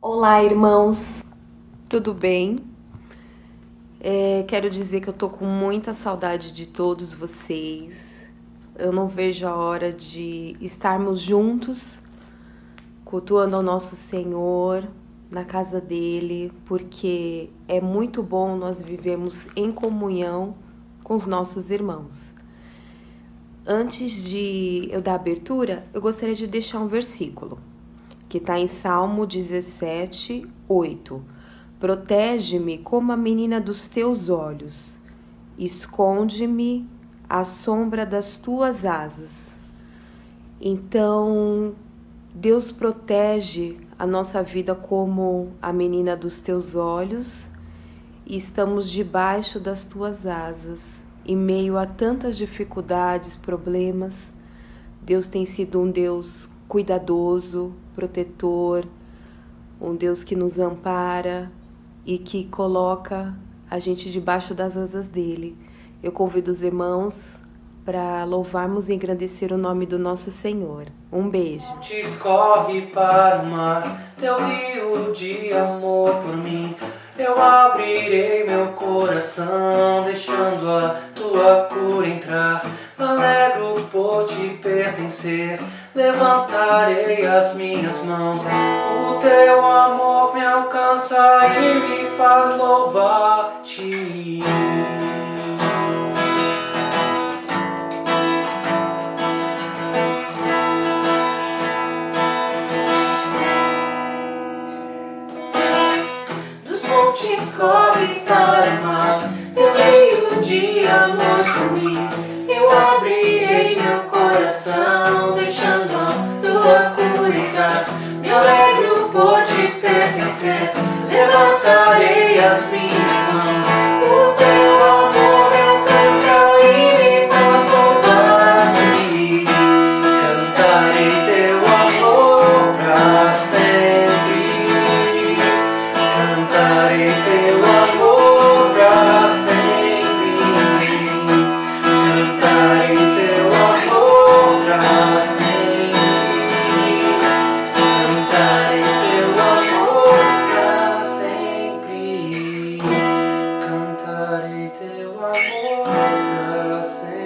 Olá, irmãos, tudo bem? Quero dizer que eu tô com muita saudade de todos vocês. Eu não vejo a hora de estarmos juntos, cultuando ao nosso Senhor na casa dele, porque é muito bom nós vivemos em comunhão com os nossos irmãos. Antes de eu dar abertura, eu gostaria de deixar um versículo que está em Salmo 17, 8. Protege-me como a menina dos teus olhos, esconde-me à sombra das tuas asas. Então, Deus protege a nossa vida como a menina dos teus olhos e estamos debaixo das tuas asas. Em meio a tantas dificuldades, problemas, Deus tem sido um Deus cuidadoso, protetor, um Deus que nos ampara e que coloca a gente debaixo das asas dele. Eu convido os irmãos para louvarmos e engrandecer o nome do nosso Senhor. Um beijo. Escorre para o mar, teu rio de amor por mim. Eu abrirei meu coração, deixando a tua cura entrar. Alegro por te pertencer, levantarei as minhas mãos. O teu amor me alcança e me faz louvar-te. Corre para o mar, teu rio de amor por mim. Eu abrirei meu coração, deixando a tua cura entrar. Me alegro por te pertencer, levantarei as minhas mãos. O teu amor me alcança e me faz louvar-te. Cantarei teu amor pra sempre. Cantarei teu amor pra sempre. Cantarei teu amor pra sempre. Cantarei teu amor pra sempre. Cantarei teu amor pra sempre.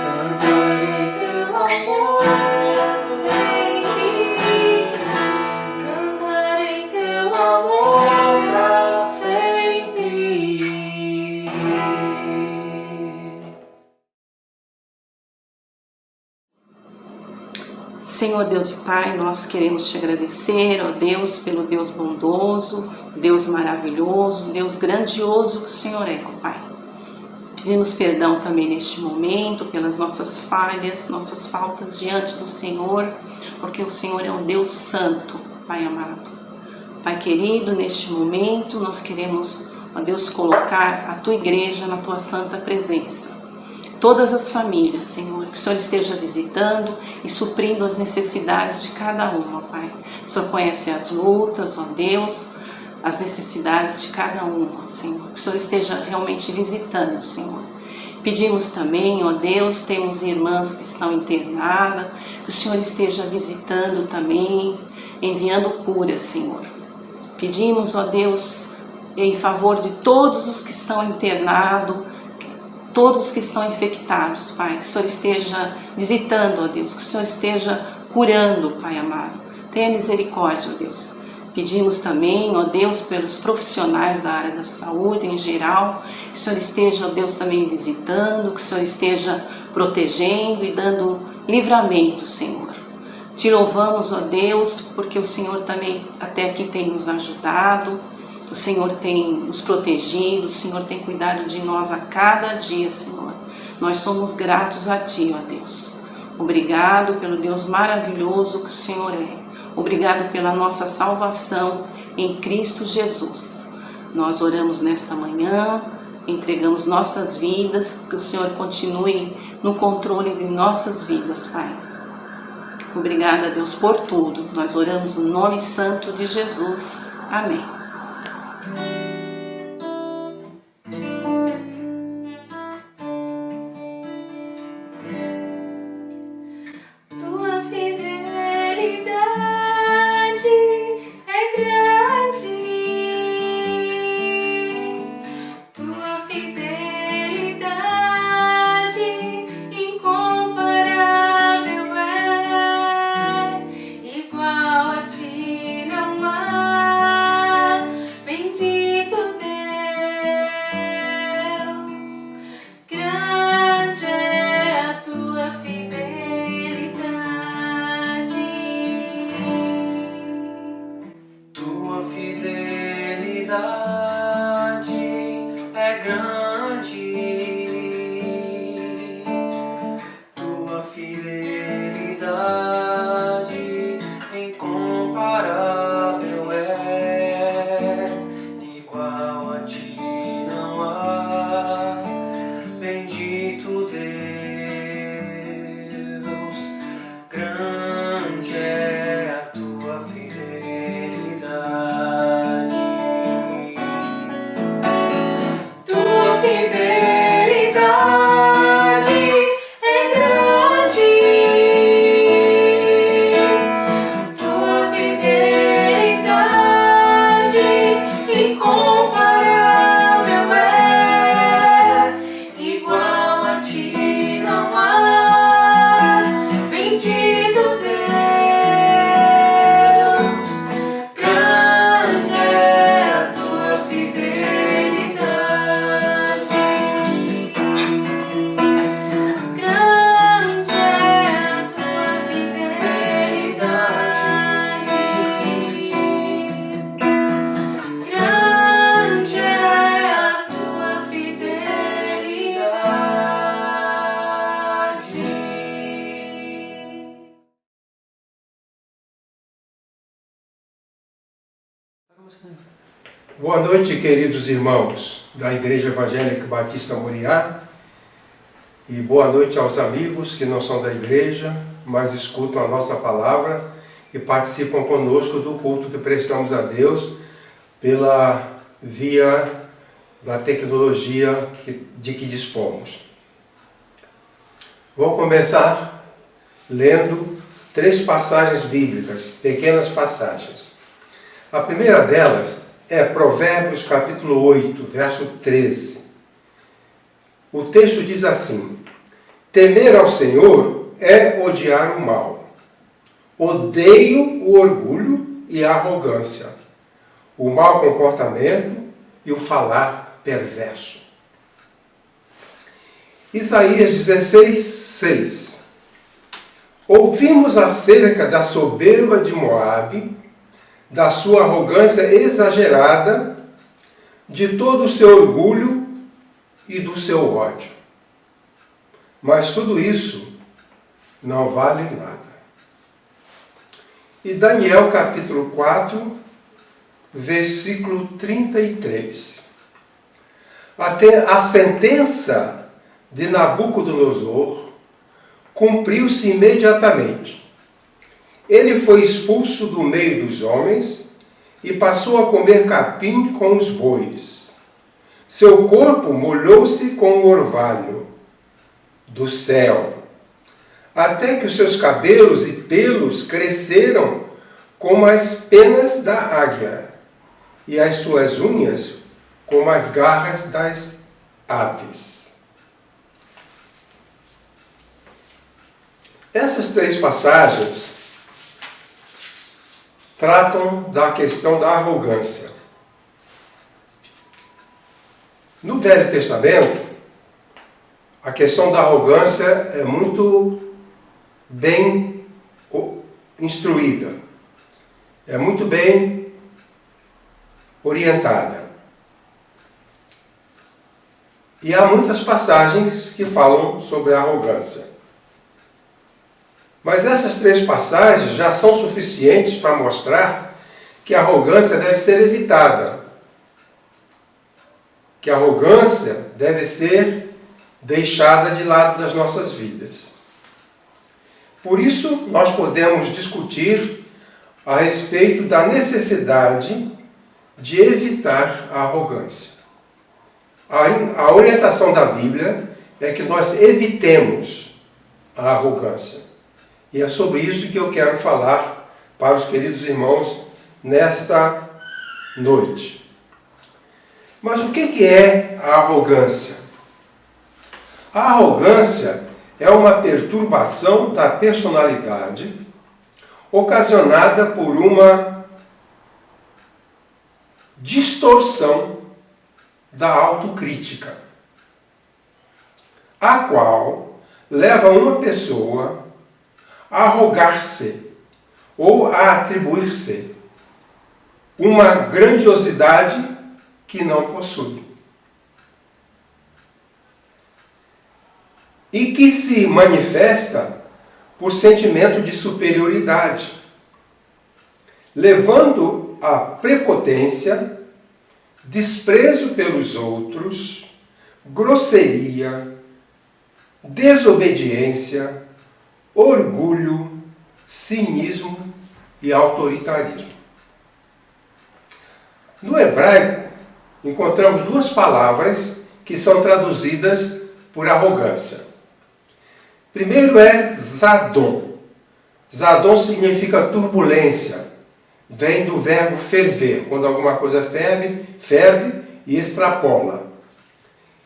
Cantarei teu amor pra sempre. Cantarei teu amor pra sempre. Senhor Deus e Pai, nós queremos te agradecer, ó Deus, pelo Deus bondoso, Deus maravilhoso, Deus grandioso que o Senhor é, ó Pai. Pedimos perdão também neste momento pelas nossas falhas, nossas faltas diante do Senhor, porque o Senhor é um Deus santo, Pai amado. Pai querido, neste momento nós queremos, ó Deus, colocar a Tua igreja na Tua santa presença. Todas as famílias, Senhor, que o Senhor esteja visitando e suprindo as necessidades de cada uma, Pai. O Senhor conhece as lutas, ó Deus, as necessidades de cada uma, Senhor. Que o Senhor esteja realmente visitando, Senhor. Pedimos também, ó Deus, temos irmãs que estão internadas, que o Senhor esteja visitando também, enviando cura, Senhor. Pedimos, ó Deus, em favor de todos os que estão internados, todos que estão infectados, Pai, que o Senhor esteja visitando, ó Deus, que o Senhor esteja curando, Pai amado. Tenha misericórdia, ó Deus. Pedimos também, ó Deus, pelos profissionais da área da saúde em geral, que o Senhor esteja, ó Deus, também visitando, que o Senhor esteja protegendo e dando livramento, Senhor. Te louvamos, ó Deus, porque o Senhor também até aqui tem nos ajudado, o Senhor tem nos protegido, o Senhor tem cuidado de nós a cada dia, Senhor. Nós somos gratos a Ti, ó Deus. Obrigado pelo Deus maravilhoso que o Senhor é. Obrigado pela nossa salvação em Cristo Jesus. Nós oramos nesta manhã, entregamos nossas vidas, que o Senhor continue no controle de nossas vidas, Pai. Obrigada, Deus, por tudo. Nós oramos no nome santo de Jesus. Amém. Boa noite, queridos irmãos da Igreja Evangélica Batista Moriá, e boa noite aos amigos que não são da igreja, mas escutam a nossa palavra e participam conosco do culto que prestamos a Deus pela via da tecnologia de que dispomos. Vou começar lendo 3 passagens bíblicas, pequenas passagens. A primeira delas é Provérbios capítulo 8, verso 13. O texto diz assim: temer ao Senhor é odiar o mal. Odeio o orgulho e a arrogância, o mau comportamento e o falar perverso. Isaías 16, 6. Ouvimos acerca da soberba de Moabe, da sua arrogância exagerada, de todo o seu orgulho e do seu ódio. Mas tudo isso não vale nada. E Daniel capítulo 4, versículo 33. A sentença de Nabucodonosor cumpriu-se imediatamente. Ele foi expulso do meio dos homens e passou a comer capim com os bois. Seu corpo molhou-se com o orvalho do céu, até que os seus cabelos e pelos cresceram como as penas da águia, e as suas unhas como as garras das aves. Essas 3 passagens tratam da questão da arrogância. No Velho Testamento, a questão da arrogância é muito bem instruída, é muito bem orientada. E há muitas passagens que falam sobre a arrogância. Mas essas 3 passagens já são suficientes para mostrar que a arrogância deve ser evitada, que a arrogância deve ser deixada de lado das nossas vidas. Por isso, nós podemos discutir a respeito da necessidade de evitar a arrogância. A orientação da Bíblia é que nós evitemos a arrogância. E é sobre isso que eu quero falar para os queridos irmãos nesta noite. Mas o que é a arrogância? A arrogância é uma perturbação da personalidade ocasionada por uma distorção da autocrítica, a qual leva uma pessoa a arrogar-se ou a atribuir-se uma grandiosidade que não possui. E que se manifesta por sentimento de superioridade, levando à prepotência, desprezo pelos outros, grosseria, desobediência, orgulho, cinismo e autoritarismo. No hebraico, encontramos 2 palavras que são traduzidas por arrogância. Primeiro é Zadon. Zadon significa turbulência. Vem do verbo ferver, quando alguma coisa ferve e extrapola.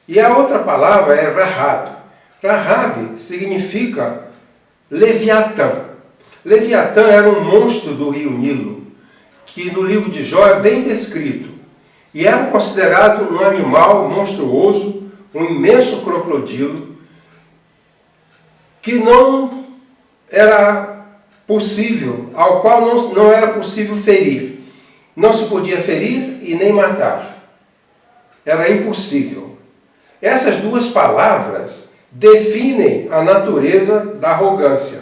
E a outra palavra é Rahab. Rahab significa Leviatã. Leviatã era um monstro do rio Nilo, que no livro de Jó é bem descrito. E era considerado um animal monstruoso, um imenso crocodilo, que não era possível, ao qual não era possível ferir. Não se podia ferir e nem matar. Era impossível. Essas 2 palavras definem a natureza da arrogância.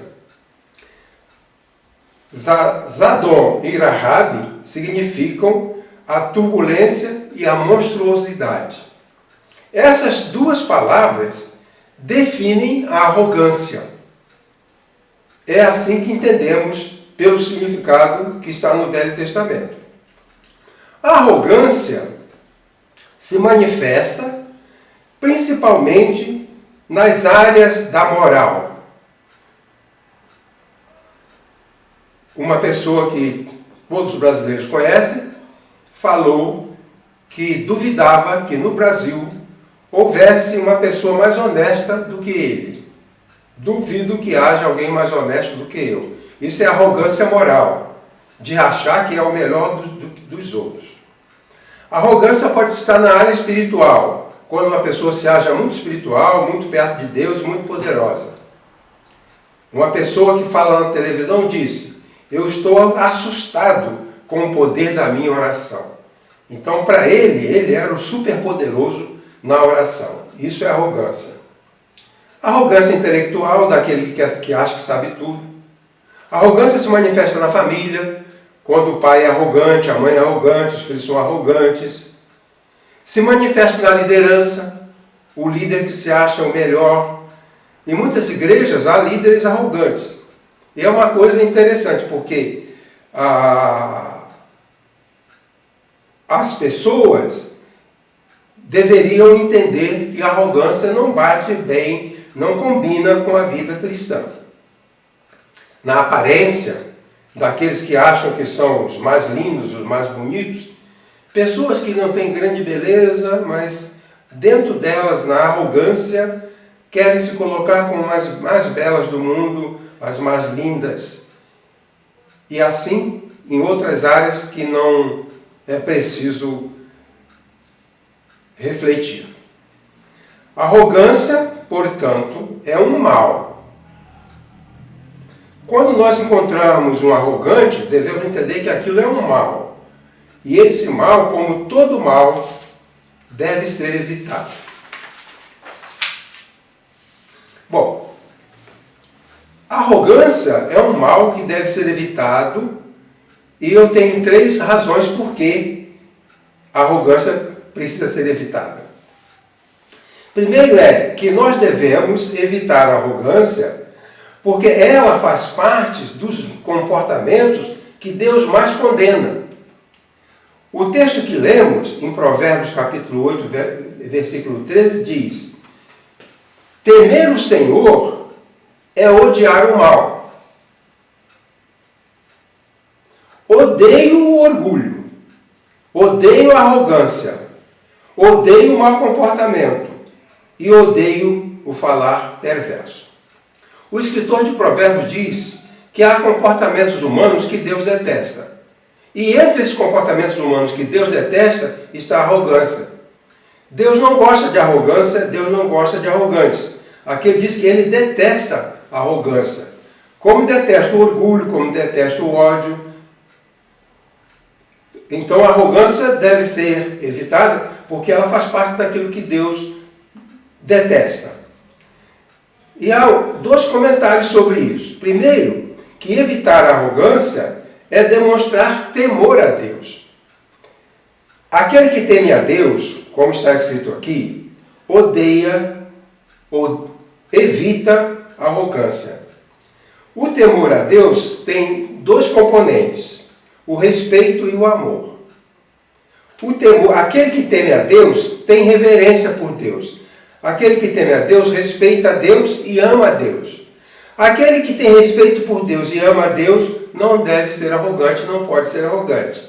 Zadon e Rahab significam a turbulência e a monstruosidade. Essas duas palavras definem a arrogância. É assim que entendemos pelo significado que está no Velho Testamento. A arrogância se manifesta principalmente nas áreas da moral. Uma pessoa que todos os brasileiros conhecem falou que duvidava que no Brasil houvesse uma pessoa mais honesta do que ele. Duvido que haja alguém mais honesto do que eu. Isso é arrogância moral, de achar que é o melhor dos outros. A arrogância pode estar na área espiritual, quando uma pessoa se acha muito espiritual, muito perto de Deus, muito poderosa. Uma pessoa que fala na televisão disse: eu estou assustado com o poder da minha oração. Então, para ele era o superpoderoso na oração. Isso é arrogância. Arrogância intelectual, daquele que acha que sabe tudo. A arrogância se manifesta na família, quando o pai é arrogante, a mãe é arrogante, os filhos são arrogantes. Se manifesta na liderança, o líder que se acha o melhor. Em muitas igrejas há líderes arrogantes. E é uma coisa interessante, porque as pessoas deveriam entender que a arrogância não bate bem, não combina com a vida cristã. Na aparência daqueles que acham que são os mais lindos, os mais bonitos, pessoas que não têm grande beleza, mas dentro delas, na arrogância, querem se colocar como as mais belas do mundo, as mais lindas. E assim, em outras áreas que não é preciso refletir. A arrogância, portanto, é um mal. Quando nós encontramos um arrogante, devemos entender que aquilo é um mal. E esse mal, como todo mal, deve ser evitado. Bom, a arrogância é um mal que deve ser evitado, e eu tenho 3 razões por que a arrogância precisa ser evitada. Primeiro é que nós devemos evitar a arrogância porque ela faz parte dos comportamentos que Deus mais condena. O texto que lemos, em Provérbios capítulo 8, versículo 13, diz: temer o Senhor é odiar o mal. Odeio o orgulho, odeio a arrogância, odeio o mau comportamento e odeio o falar perverso. O escritor de Provérbios diz que há comportamentos humanos que Deus detesta. E entre esses comportamentos humanos que Deus detesta está a arrogância. Deus não gosta de arrogância, Deus não gosta de arrogantes. Aqui ele diz que ele detesta a arrogância. Como detesta o orgulho, como detesta o ódio. Então a arrogância deve ser evitada porque ela faz parte daquilo que Deus detesta. E há 2 comentários sobre isso. Primeiro, que evitar a arrogância é demonstrar temor a Deus. Aquele que teme a Deus, como está escrito aqui, odeia ou evita a arrogância. O temor a Deus tem 2 componentes: o respeito e o amor. O temor, aquele que teme a Deus tem reverência por Deus. Aquele que teme a Deus respeita a Deus e ama a Deus. Aquele que tem respeito por Deus e ama a Deus não deve ser arrogante, não pode ser arrogante.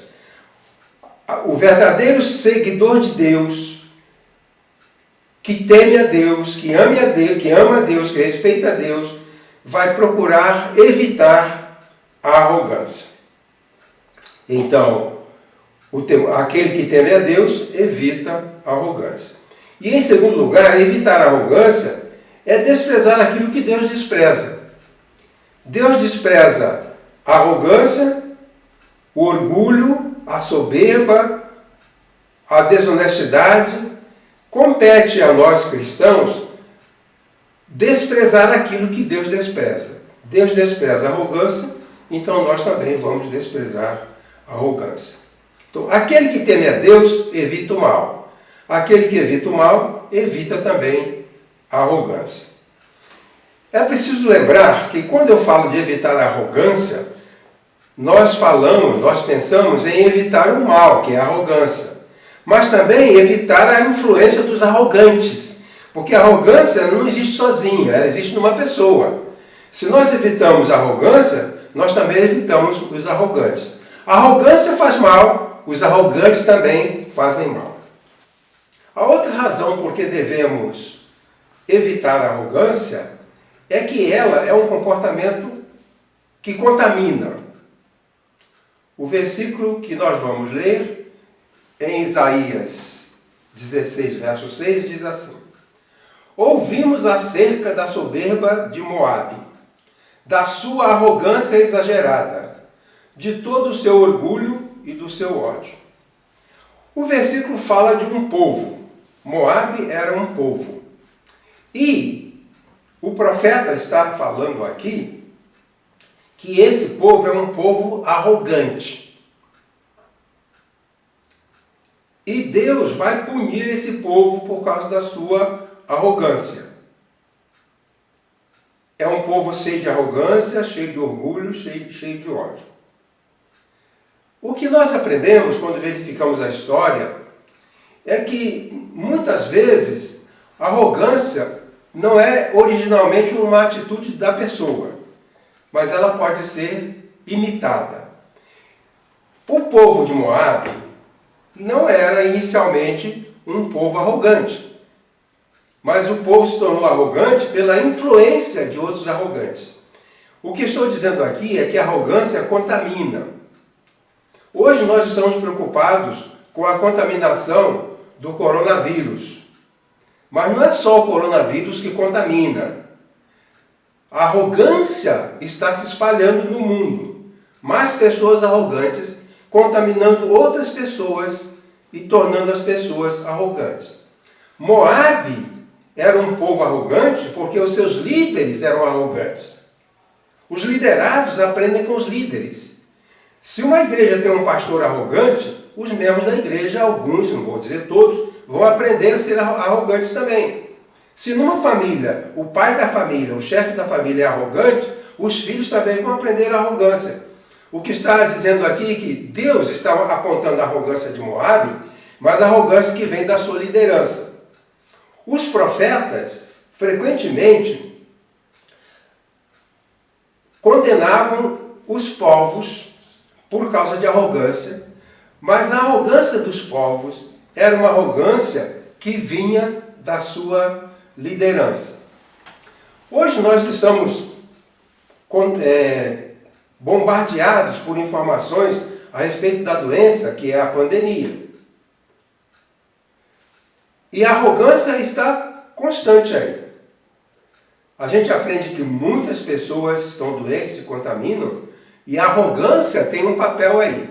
O verdadeiro seguidor de Deus, que teme a Deus, que ama a Deus, que respeita a Deus, vai procurar evitar a arrogância. Então, aquele que teme a Deus evita a arrogância. E em segundo lugar, evitar a arrogância é desprezar aquilo que Deus despreza. Deus despreza a arrogância, o orgulho, a soberba, a desonestidade. Compete a nós cristãos desprezar aquilo que Deus despreza. Deus despreza a arrogância, então nós também vamos desprezar a arrogância. Então, aquele que teme a Deus evita o mal. Aquele que evita o mal evita também a arrogância. É preciso lembrar que quando eu falo de evitar a arrogância, nós pensamos em evitar o mal, que é a arrogância. Mas também evitar a influência dos arrogantes. Porque a arrogância não existe sozinha, ela existe numa pessoa. Se nós evitamos a arrogância, nós também evitamos os arrogantes. A arrogância faz mal, os arrogantes também fazem mal. A outra razão por que devemos evitar a arrogância é que ela é um comportamento que contamina. O versículo que nós vamos ler em Isaías 16, verso 6, diz assim: Ouvimos acerca da soberba de Moabe, da sua arrogância exagerada, de todo o seu orgulho e do seu ódio. O versículo fala de um povo. Moabe era um povo. E o profeta está falando aqui que esse povo é um povo arrogante. E Deus vai punir esse povo por causa da sua arrogância. É um povo cheio de arrogância, cheio de orgulho, cheio de ódio. O que nós aprendemos quando verificamos a história é que, muitas vezes, a arrogância não é originalmente uma atitude da pessoa, mas ela pode ser imitada. O povo de Moabe não era inicialmente um povo arrogante, mas o povo se tornou arrogante pela influência de outros arrogantes. O que estou dizendo aqui é que a arrogância contamina. Hoje nós estamos preocupados com a contaminação do coronavírus. Mas não é só o coronavírus que contamina. A arrogância está se espalhando no mundo. Mais pessoas arrogantes contaminando outras pessoas e tornando as pessoas arrogantes. Moabe era um povo arrogante porque os seus líderes eram arrogantes. Os liderados aprendem com os líderes. Se uma igreja tem um pastor arrogante, os membros da igreja, alguns, não vou dizer todos, vão aprender a ser arrogantes também. Se numa família, o pai da família, o chefe da família é arrogante, os filhos também vão aprender a arrogância. O que está dizendo aqui é que Deus está apontando a arrogância de Moabe, mas a arrogância que vem da sua liderança. Os profetas, frequentemente, condenavam os povos por causa de arrogância, mas a arrogância dos povos era uma arrogância que vinha da sua liderança. Hoje nós estamos bombardeados por informações a respeito da doença que é a pandemia. E a arrogância está constante aí. A gente aprende que muitas pessoas estão doentes, se contaminam, e a arrogância tem um papel aí.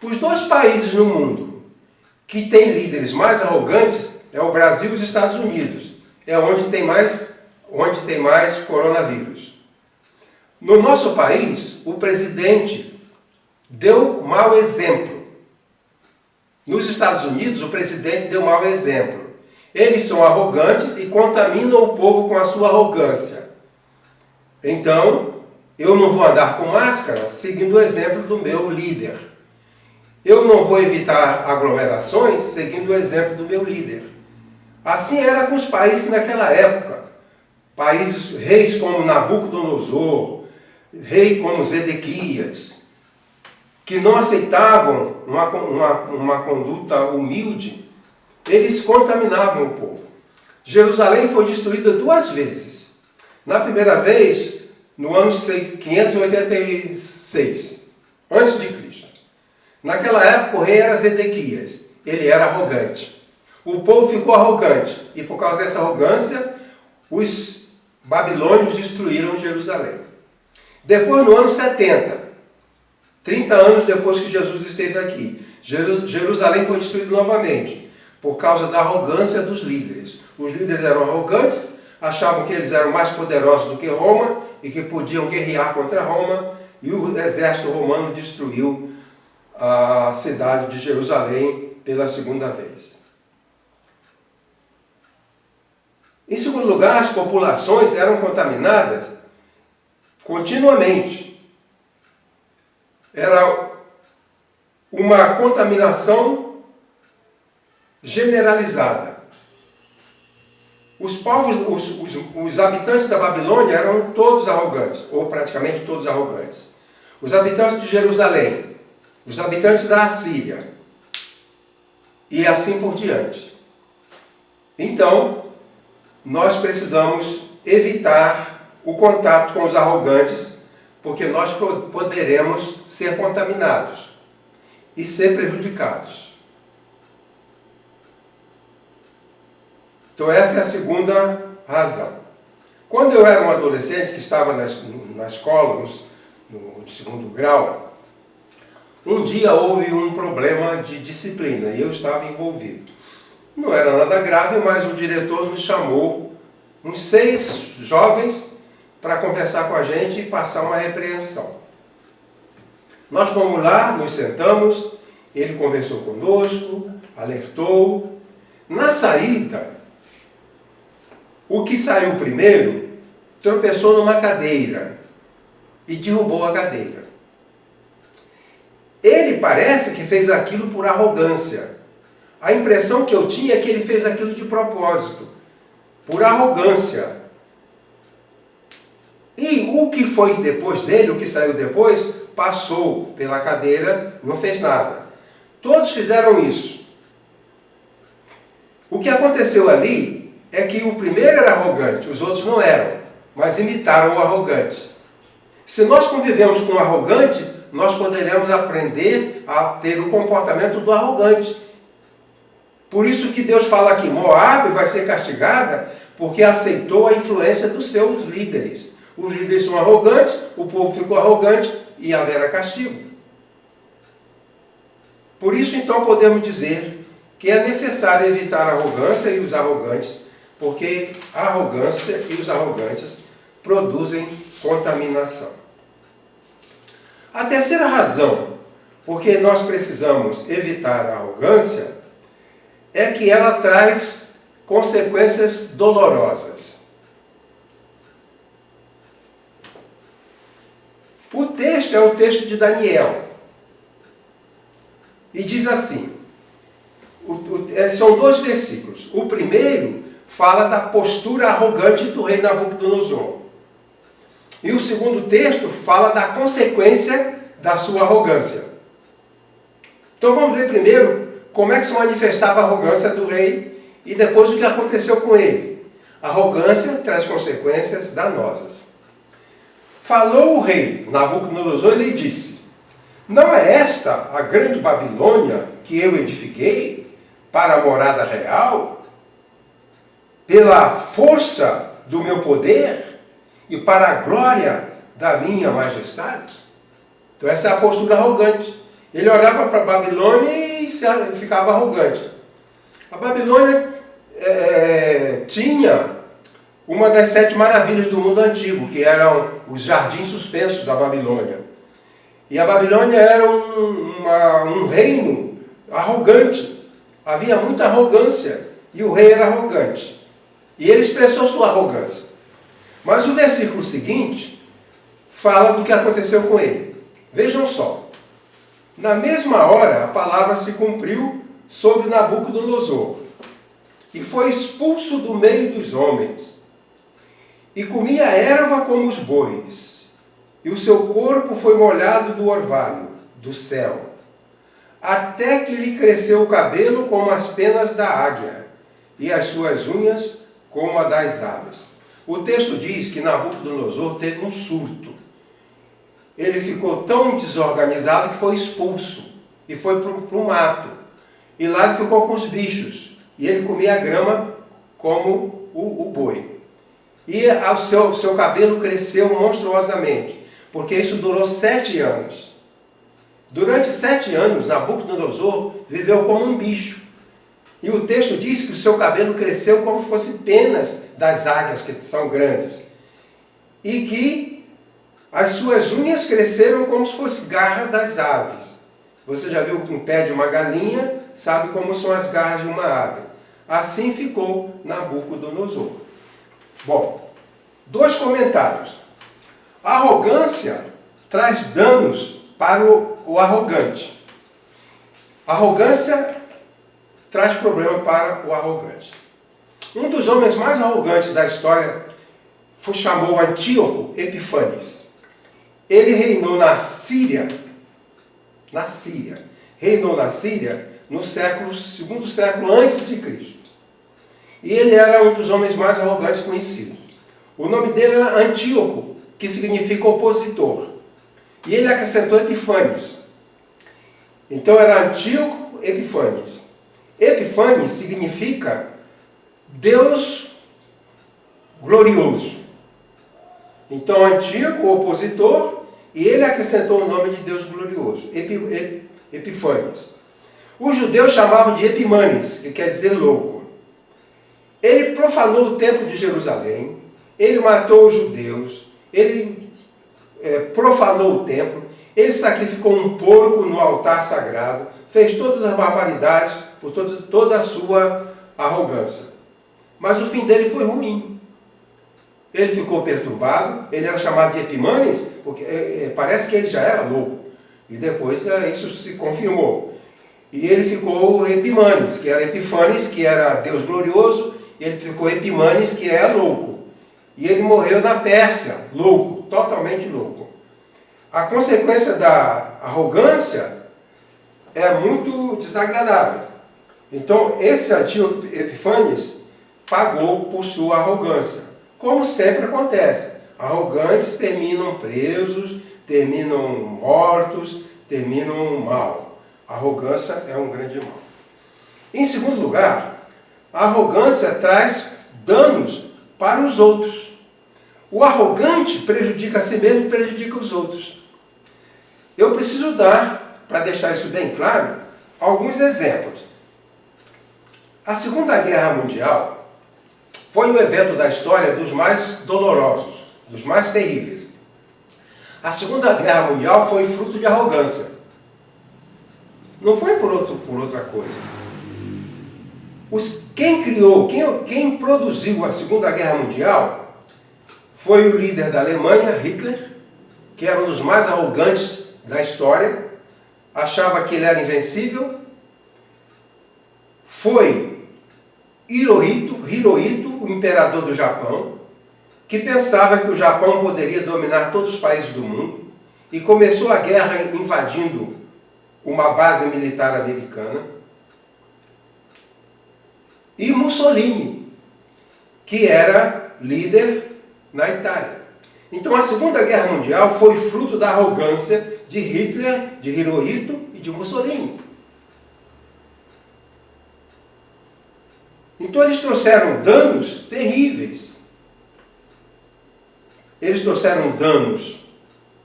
Os dois países no mundo que têm líderes mais arrogantes é o Brasil e os Estados Unidos. É onde tem mais coronavírus. No nosso país, o presidente deu mau exemplo. Nos Estados Unidos, o presidente deu mau exemplo. Eles são arrogantes e contaminam o povo com a sua arrogância. Então, eu não vou andar com máscara seguindo o exemplo do meu líder. Eu não vou evitar aglomerações seguindo o exemplo do meu líder. Assim era com os países naquela época. Reis como Nabucodonosor, rei como Zedequias, que não aceitavam uma conduta humilde, eles contaminavam o povo. Jerusalém foi destruída 2 vezes. Na primeira vez, no ano 586, antes de Cristo. Naquela época o rei era Zedequias, ele era arrogante. O povo ficou arrogante e por causa dessa arrogância, os babilônios destruíram Jerusalém. Depois, no ano 70, 30 anos depois que Jesus esteve aqui, Jerusalém foi destruído novamente, por causa da arrogância dos líderes. Os líderes eram arrogantes, achavam que eles eram mais poderosos do que Roma e que podiam guerrear contra Roma, e o exército romano destruiu a cidade de Jerusalém pela segunda vez. Em segundo lugar, as populações eram contaminadas continuamente. Era uma contaminação generalizada. Os povos, os habitantes da Babilônia eram todos arrogantes, ou praticamente todos arrogantes. Os habitantes de Jerusalém, os habitantes da Assíria, e assim por diante. Então, nós precisamos evitar o contato com os arrogantes, porque nós poderemos ser contaminados e ser prejudicados. Então essa é a segunda razão. Quando eu era um adolescente que estava na escola, no segundo grau, um dia houve um problema de disciplina e eu estava envolvido. Não era nada grave, mas o diretor nos chamou, uns 6 jovens, para conversar com a gente e passar uma repreensão. Nós fomos lá, nos sentamos, ele conversou conosco, alertou. Na saída, o que saiu primeiro tropeçou numa cadeira e derrubou a cadeira. Ele parece que fez aquilo por arrogância. A impressão que eu tinha é que ele fez aquilo de propósito, por arrogância. E o que foi depois dele, o que saiu depois, passou pela cadeira, não fez nada. Todos fizeram isso. O que aconteceu ali é que o primeiro era arrogante, os outros não eram, mas imitaram o arrogante. Se nós convivemos com o arrogante, nós poderemos aprender a ter o comportamento do arrogante. Por isso que Deus fala que Moabe vai ser castigada porque aceitou a influência dos seus líderes. Os líderes são arrogantes, o povo ficou arrogante e haverá castigo. Por isso, então, podemos dizer que é necessário evitar a arrogância e os arrogantes, porque a arrogância e os arrogantes produzem contaminação. A terceira razão por que nós precisamos evitar a arrogância é que ela traz consequências dolorosas. O texto é o texto de Daniel. E diz assim, são 2 versículos. O primeiro fala da postura arrogante do rei Nabucodonosor. E o segundo texto fala da consequência da sua arrogância. Então vamos ler primeiro como é que se manifestava a arrogância do rei e depois o que aconteceu com ele. A arrogância traz consequências danosas. Falou o rei Nabucodonosor e lhe disse: não é esta a grande Babilônia que eu edifiquei para a morada real? Pela força do meu poder e para a glória da minha majestade? Então essa é a postura arrogante. Ele olhava para a Babilônia e ficava arrogante. A Babilônia tinha uma das 7 maravilhas do mundo antigo, que eram os jardins suspensos da Babilônia. E a Babilônia era um reino arrogante. Havia muita arrogância e o rei era arrogante. E ele expressou sua arrogância. Mas o versículo seguinte fala do que aconteceu com ele. Vejam só. Na mesma hora, a palavra se cumpriu sobre Nabucodonosor, e foi expulso do meio dos homens, e comia erva como os bois, e o seu corpo foi molhado do orvalho, do céu, até que lhe cresceu o cabelo como as penas da águia, e as suas unhas como a das aves. O texto diz que Nabucodonosor teve um surto. Ele ficou tão desorganizado que foi expulso e foi para o mato. E lá ele ficou com os bichos. E ele comia a grama como o boi. E o seu cabelo cresceu monstruosamente, porque isso durou 7 anos. Durante 7 anos, Nabucodonosor viveu como um bicho. E o texto diz que o seu cabelo cresceu como se fosse penas das águias, que são grandes. E que as suas unhas cresceram como se fosse garra das aves. Você já viu um pé de uma galinha, sabe como são as garras de uma ave. Assim ficou Nabucodonosor. Bom, 2 comentários. A arrogância traz danos para o arrogante. A arrogância traz problema para o arrogante. Um dos homens mais arrogantes da história chamou Antíoco Epifanes. Ele reinou na Síria. Reinou na Síria no segundo século antes de Cristo. E ele era um dos homens mais arrogantes conhecidos. O nome dele era Antíoco, que significa opositor. E ele acrescentou Epifanes. Então era Antíoco Epifanes. Epifanes significa Deus glorioso. Então Antíoco, o opositor, e ele acrescentou o nome de Deus glorioso, Epifanes. Os judeus chamavam de Epimanes, que quer dizer louco. Ele profanou o templo de Jerusalém, ele matou os judeus, ele profanou o templo, ele sacrificou um porco no altar sagrado, fez todas as barbaridades por toda a sua arrogância. Mas o fim dele foi ruim. Ele ficou perturbado, ele era chamado de Epimanes, porque parece que ele já era louco. E depois isso se confirmou. E ele ficou Epimanes, que era Epifanes, que era Deus glorioso, e ele ficou Epimanes, que era louco. E ele morreu na Pérsia, louco, totalmente louco. A consequência da arrogância é muito desagradável. Então, esse Antíoco Epifanes pagou por sua arrogância. Como sempre acontece, arrogantes terminam presos, terminam mortos, terminam mal. A arrogância é um grande mal. Em segundo lugar, a arrogância traz danos para os outros. O arrogante prejudica a si mesmo e prejudica os outros. Eu preciso dar, para deixar isso bem claro, alguns exemplos. A Segunda Guerra Mundial foi um evento da história dos mais dolorosos, dos mais terríveis. A Segunda Guerra Mundial foi fruto de arrogância. Não foi por outra coisa. Quem produziu a Segunda Guerra Mundial foi o líder da Alemanha, Hitler, que era um dos mais arrogantes da história, achava que ele era invencível. Foi Hirohito, o imperador do Japão, que pensava que o Japão poderia dominar todos os países do mundo e começou a guerra invadindo uma base militar americana. E Mussolini, que era líder na Itália. Então a Segunda Guerra Mundial foi fruto da arrogância de Hitler, de Hirohito e de Mussolini. Então eles trouxeram danos terríveis. Eles trouxeram danos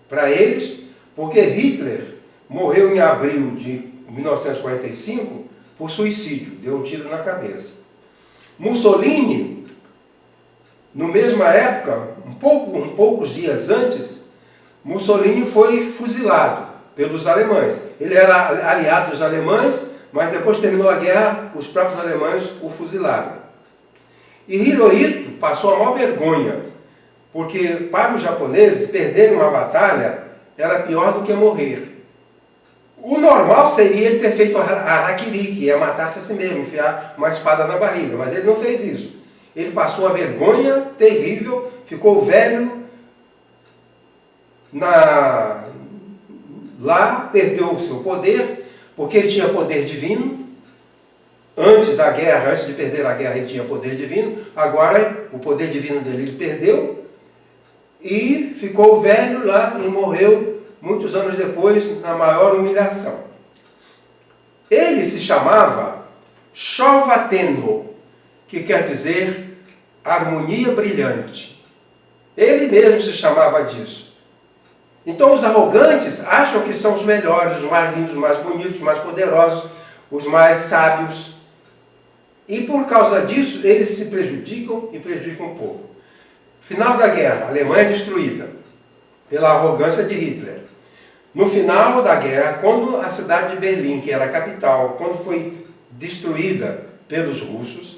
para eles, porque Hitler morreu em abril de 1945 por suicídio, deu um tiro na cabeça. Mussolini, na mesma época, poucos dias antes, Mussolini foi fuzilado pelos alemães. Ele era aliado dos alemães, mas depois terminou a guerra, os próprios alemães o fuzilaram. E Hirohito passou a maior vergonha, porque para os japoneses, perderem uma batalha era pior do que morrer. O normal seria ele ter feito harakiri, que é matar-se a si mesmo, enfiar uma espada na barriga, mas ele não fez isso. Ele passou uma vergonha terrível, ficou velho, lá perdeu o seu poder, porque ele tinha poder divino. Antes da guerra, antes de perder a guerra, ele tinha poder divino. Agora, o poder divino dele ele perdeu. E ficou velho lá e morreu muitos anos depois, na maior humilhação. Ele se chamava Showa-Tenno, que quer dizer harmonia brilhante. Ele mesmo se chamava disso. Então os arrogantes acham que são os melhores, os mais lindos, os mais bonitos, os mais poderosos, os mais sábios. E por causa disso, eles se prejudicam e prejudicam o povo. Final da guerra, a Alemanha é destruída pela arrogância de Hitler. No final da guerra, quando a cidade de Berlim, que era a capital, quando foi destruída pelos russos,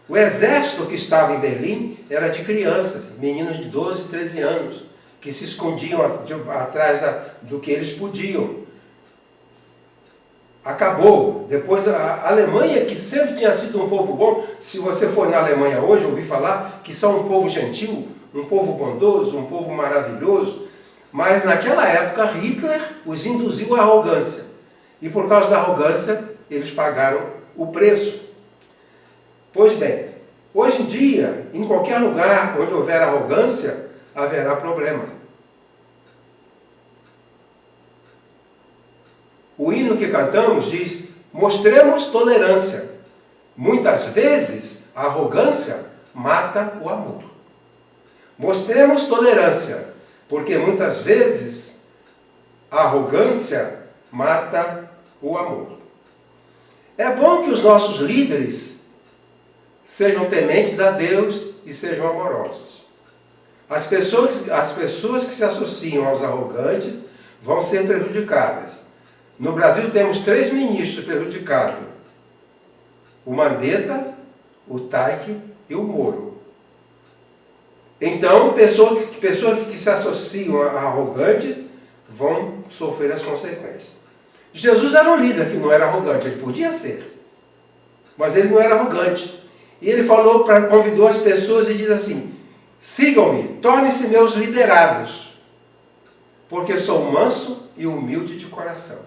o exército que estava em Berlim era de crianças, meninos de 12, 13 anos, que se escondiam atrás do que eles podiam. Acabou. Depois a Alemanha, que sempre tinha sido um povo bom, se você for na Alemanha hoje, ouvir falar que são um povo gentil, um povo bondoso, um povo maravilhoso, mas naquela época Hitler os induziu à arrogância. E por causa da arrogância, eles pagaram o preço. Pois bem, hoje em dia, em qualquer lugar onde houver arrogância, haverá problema. O hino que cantamos diz: mostremos tolerância. Muitas vezes a arrogância mata o amor. Mostremos tolerância, porque muitas vezes a arrogância mata o amor. É bom que os nossos líderes sejam tementes a Deus e sejam amorosos. As pessoas que se associam aos arrogantes vão ser prejudicadas. No Brasil temos 3 ministros prejudicados: o Mandetta, o Taik e o Moro. Então, pessoas que se associam a arrogantes vão sofrer as consequências. Jesus era um líder que não era arrogante, ele podia ser, mas ele não era arrogante. E ele convidou as pessoas e diz assim: sigam-me, tornem-se meus liderados, porque sou manso e humilde de coração.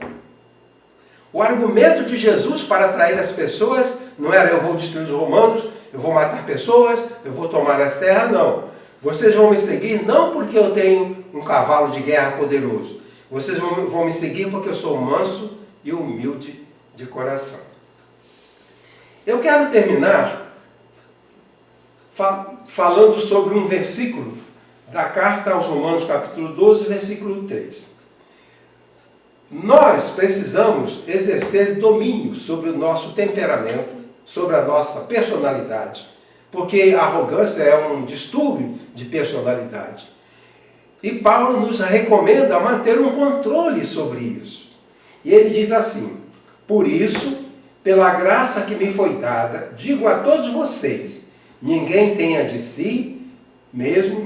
O argumento de Jesus para atrair as pessoas não era: eu vou destruir os romanos, eu vou matar pessoas, eu vou tomar a serra, não. Vocês vão me seguir não porque eu tenho um cavalo de guerra poderoso. Vocês vão me seguir porque eu sou manso e humilde de coração. Eu quero terminar falando sobre um versículo da carta aos Romanos, capítulo 12, versículo 3. Nós precisamos exercer domínio sobre o nosso temperamento, sobre a nossa personalidade, porque a arrogância é um distúrbio de personalidade. E Paulo nos recomenda manter um controle sobre isso. E ele diz assim: por isso, pela graça que me foi dada, digo a todos vocês, ninguém tenha de si mesmo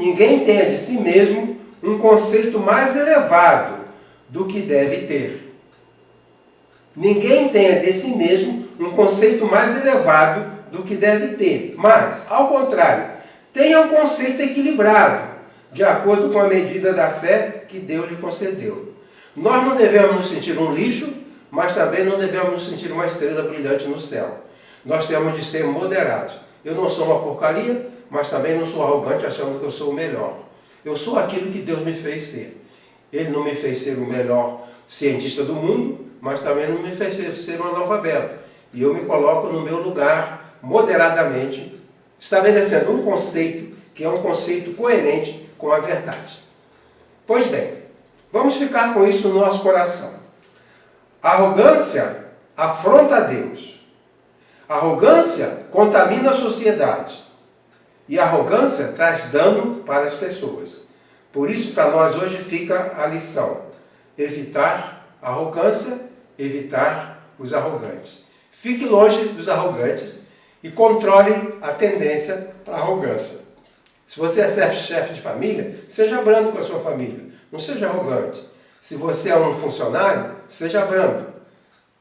um conceito mais elevado do que deve ter. Ninguém tenha de si mesmo um conceito mais elevado do que deve ter. Mas, ao contrário, tenha um conceito equilibrado, de acordo com a medida da fé que Deus lhe concedeu. Nós não devemos nos sentir um lixo, mas também não devemos nos sentir uma estrela brilhante no céu. Nós temos de ser moderados. Eu não sou uma porcaria, mas também não sou arrogante achando que eu sou o melhor. Eu sou aquilo que Deus me fez ser. Ele não me fez ser o melhor cientista do mundo, mas também não me fez ser um analfabeto. E eu me coloco no meu lugar moderadamente, estabelecendo um conceito que é um conceito coerente com a verdade. Pois bem, vamos ficar com isso no nosso coração. A arrogância afronta a Deus. A arrogância contamina a sociedade. E a arrogância traz dano para as pessoas. Por isso, para nós hoje fica a lição: evitar a arrogância, evitar os arrogantes. Fique longe dos arrogantes e controle a tendência para a arrogância. Se você é chefe de família, seja brando com a sua família, não seja arrogante. Se você é um funcionário, seja brando,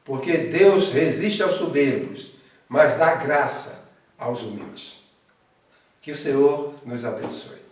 porque Deus resiste aos soberbos, mas dá graça aos humildes. Que o Senhor nos abençoe.